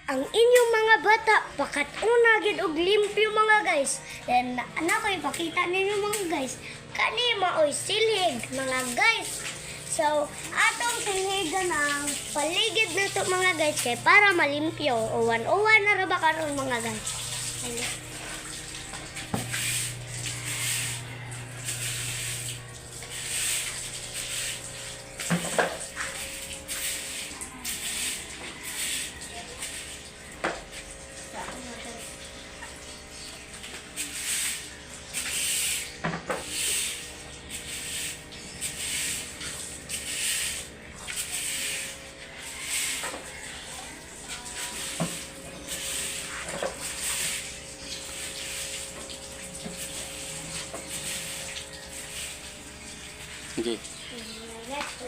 ang inyong mga bata pakat una gid og limpyo mga guys. Then ana ko ipakita ninyo mga guys. Kani maoy silig mga guys. So atong silhigan ang paligid nato mga guys kay para malimpyo. Uwan-uwan na ra ba karon mga guys. Okay. Next,